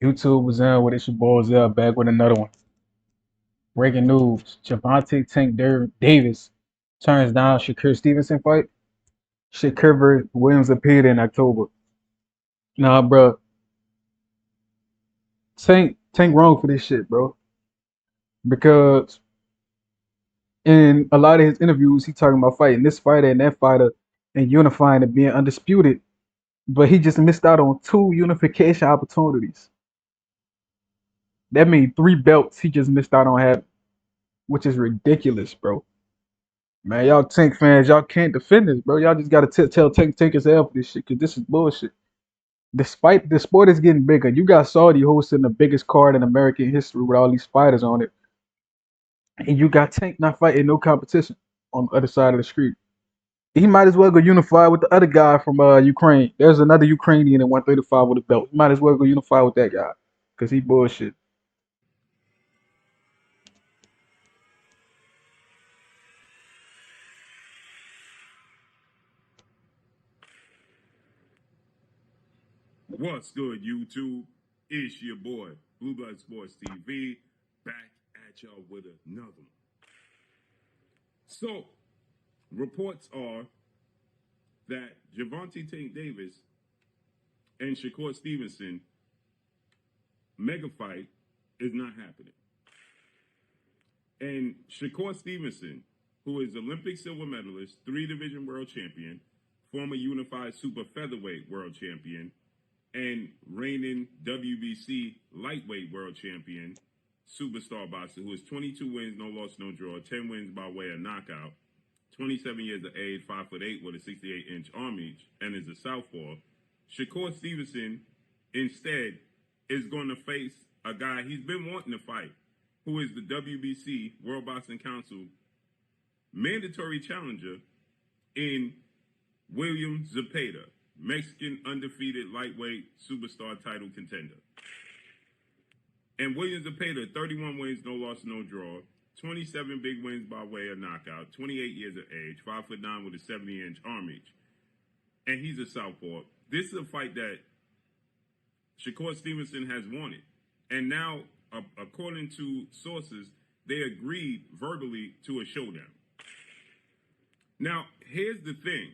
YouTube was in with it's your boy Zell back with another one. Breaking news: Gervontay Davis turns down Shakur Stevenson fight. Shakur versus Williams appeared in October. Nah, bro, Tank wrong for this shit, bro. Because in a lot of his interviews, he talking about fighting this fighter and that fighter and unifying and being undisputed. But he just missed out on two unification opportunities. That means three belts he just missed out on having, which is ridiculous, bro. Man, y'all Tank fans, y'all can't defend this, bro. Y'all just gotta tell Tank his hell for this shit, cause this is bullshit. Despite the sport is getting bigger, you got Saudi hosting the biggest card in American history with all these fighters on it, and you got Tank not fighting no competition on the other side of the street. He might as well go unify with the other guy from Ukraine. There's another Ukrainian at 135 with a belt. He might as well go unify with that guy, cause he bullshit. What's good, YouTube? It's your boy, Blue Blood Sports TV, back at y'all with another one. So, reports are that Gervontay Tank Davis and Shakur Stevenson mega fight is not happening. And Shakur Stevenson, who is Olympic silver medalist, 3 division world champion, former unified super featherweight world champion, and reigning WBC lightweight world champion, superstar boxer, who is 22 wins, no loss, no draw, 10 wins by way of knockout, 27 years of age, 5'8" with a 68-inch arm reach, and is a southpaw. Shakur Stevenson, instead, is going to face a guy he's been wanting to fight, who is the WBC, World Boxing Council, mandatory challenger in William Zepeda, Mexican undefeated lightweight superstar title contender. And William Zepeda, 31 wins, no loss, no draw, 27 big wins by way of knockout, 28 years of age, 5'9" with a 70-inch arm reach. And he's a southpaw. This is a fight that Shakur Stevenson has wanted. And now, according to sources, they agreed verbally to a showdown. Now, here's the thing.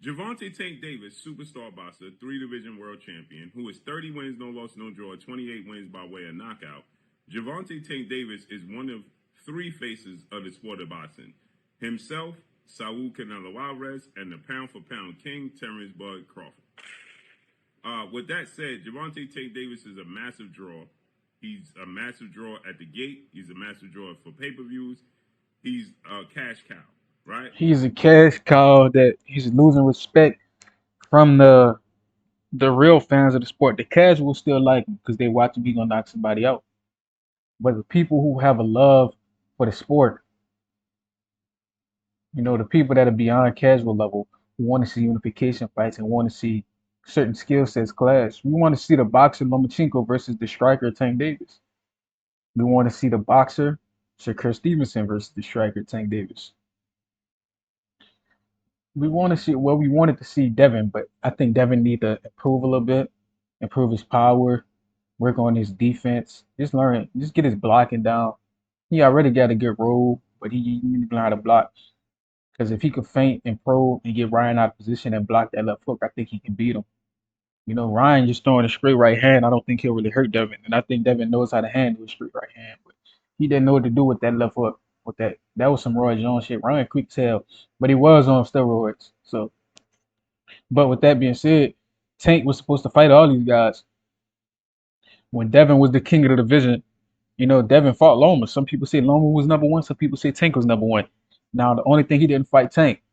Gervontay Tank Davis, superstar boxer, 3 division world champion, who is 30 wins, no loss, no draw, 28 wins by way of knockout. Gervontay Tank Davis is one of 3 faces of the sport of boxing. Himself, Saul Canelo Alvarez, and the pound-for-pound king, Terrence Bud Crawford. With that said, Gervontay Tank Davis is a massive draw. He's a massive draw at the gate. He's a massive draw for pay-per-views. He's a cash cow, right? He's a cash cow that he's losing respect from the real fans of the sport. The casuals still like him because they watch him. He gonna knock somebody out. But the people who have a love for the sport, the people that are beyond casual level, who want to see unification fights and want to see certain skill sets clash. We want to see the boxer Lomachenko versus the striker Tank Davis. We want to see the boxer Shakur Stevenson versus the striker Tank Davis. We wanted to see Devin, but I think Devin need to improve a little bit, improve his power, work on his defense, just get his blocking down. He already got a good roll, but he need to learn how to block. Because if he could feint and probe and get Ryan out of position and block that left hook, I think he can beat him. Ryan just throwing a straight right hand, I don't think he'll really hurt Devin. And I think Devin knows how to handle a straight right hand, but he didn't know what to do with that left hook. With that was some Roy Jones shit. Ryan quick tell, but he was on steroids. So, but with that being said, Tank was supposed to fight all these guys. When Devin was the king of the division, Devin fought Loma. Some people say Loma was number one. Some people say Tank was number one. Now the only thing he didn't fight Tank.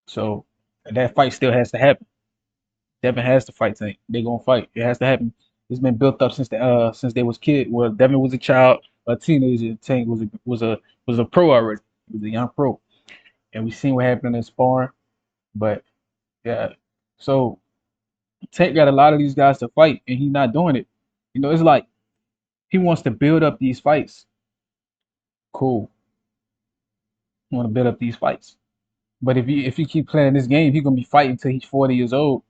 So that fight still has to happen. Devin has to fight Tank. They're gonna fight. It has to happen. It's been built up since they was kid. Well, Devin was a child, a teenager. Tank was a pro already. He was a young pro, and we seen what happened in sparring. But yeah, so Tank got a lot of these guys to fight, and he's not doing it. It's like he wants to build up these fights. Cool. He want to build up these fights. But if you keep playing this game, he's gonna be fighting until he's 40 years old.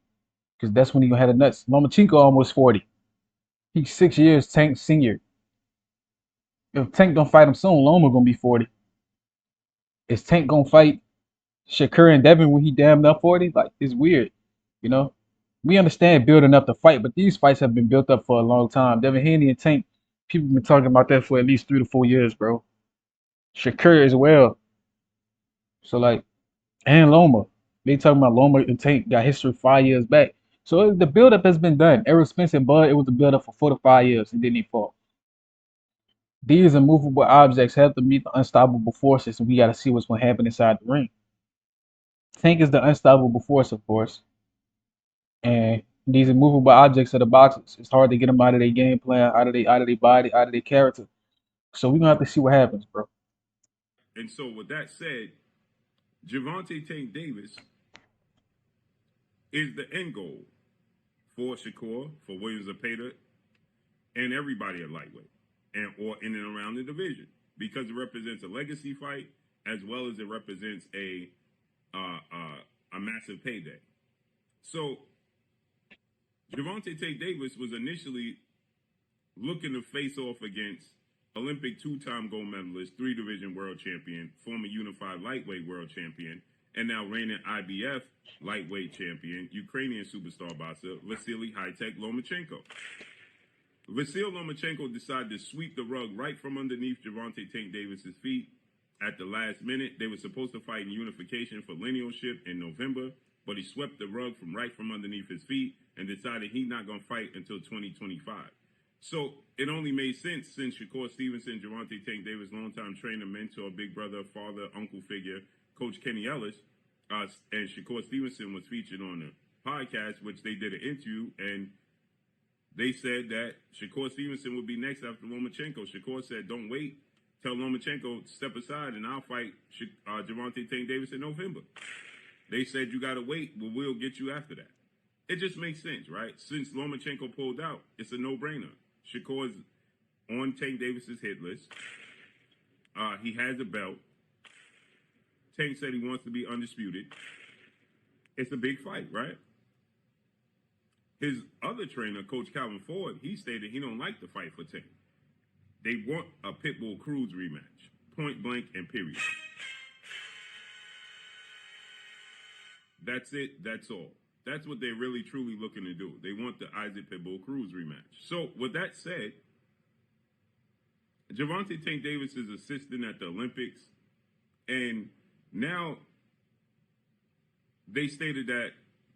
because that's when he gonna have the nuts. Lomachenko almost 40. He's 6 years Tank senior. If Tank don't fight him soon, Loma gonna be 40. Is Tank gonna fight Shakur and Devin when he damn near 40? Like, it's weird, you know. We understand building up the fight, but these fights have been built up for a long time. Devin Haney and Tank, people been talking about that for at least 3 to 4 years, bro. Shakur as well. So like, and Loma, they talking about Loma and Tank got history 5 years back. So the buildup has been done. Errol Spence and Bud, it was a buildup for 4 to 5 years, and then he fought. These immovable objects have to meet the unstoppable forces, and we got to see what's going to happen inside the ring. Tank is the unstoppable force, of course, and these immovable objects are the boxes. It's hard to get them out of their game plan, out of their body, out of their character. So we're gonna have to see what happens, bro. And so, with that said, Gervontay Tank Davis is the end goal for Shakur, for Williams Zepeda, and everybody at lightweight, and or in and around the division, because it represents a legacy fight as well as it represents a massive payday. So Gervontay Tank Davis was initially looking to face off against Olympic two-time gold medalist, three-division world champion, former unified lightweight world champion, and now reigning IBF lightweight champion, Ukrainian superstar boxer Vasily High-Tech Lomachenko. Vasil Lomachenko decided to sweep the rug right from underneath Gervontay Tank Davis's feet at the last minute. They were supposed to fight in unification for linealship in November, but he swept the rug from right from underneath his feet and decided he's not going to fight until 2025. So it only made sense since Shakur Stevenson, Gervontay Tank Davis, longtime trainer, mentor, big brother, father, uncle figure, Coach Kenny Ellis, and Shakur Stevenson was featured on the podcast, which they did an interview, and they said that Shakur Stevenson would be next after Lomachenko. Shakur said, "Don't wait. Tell Lomachenko step aside, and I'll fight Gervontay Tank Davis in November." They said, "You gotta wait, but we'll get you after that." It just makes sense, right? Since Lomachenko pulled out, it's a no-brainer. Shakur's on Tank Davis's hit list. He has a belt. Tank said he wants to be undisputed. It's a big fight, right? His other trainer, Coach Calvin Ford, he stated he don't like the fight for Tank. They want a Pitbull Cruz rematch, point blank and period. That's it. That's all. That's what they're really truly looking to do. They want the Isaac Pitbull Cruz rematch. So with that said, Gervontay Tank Davis is assistant at the Olympics, and now they stated that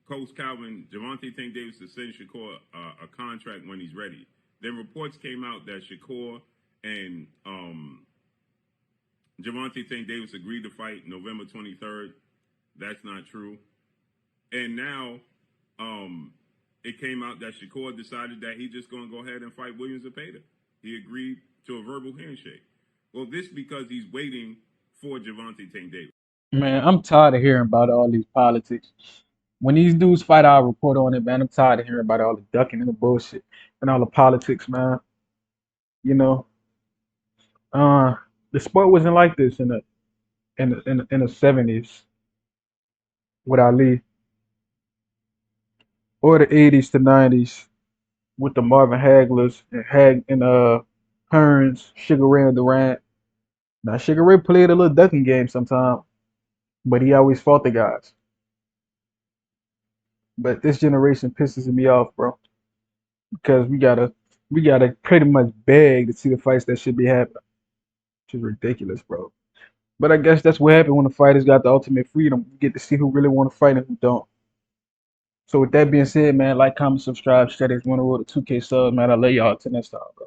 Coach Calvin, Gervontay Tank Davis, to send Shakur a contract when he's ready. Then reports came out that Shakur and Gervontay Tank Davis agreed to fight November 23rd. That's not true. And now it came out that Shakur decided that he's just going to go ahead and fight Williams Zepeda. He agreed to a verbal handshake. Well, this because he's waiting for Gervontay Tank Davis. Man, I'm tired of hearing about all these politics. When these dudes fight, I'll report on it, man. I'm tired of hearing about all the ducking and the bullshit and all the politics, man. You know, uh, the sport wasn't like this in the 70s with Ali, or the 80s to 90s with the Marvin Haglers and Hearns, Sugar Ray and Durant. Now Sugar Ray played a little ducking game sometime, but he always fought the guys. But this generation pisses me off, bro, because we gotta pretty much beg to see the fights that should be happening, which is ridiculous, bro. But I guess that's what happened when the fighters got the ultimate freedom. You get to see who really want to fight and who don't. So with that being said, man, like, comment, subscribe, share this one road to 2K subs, man. I love y'all. Till next time, bro.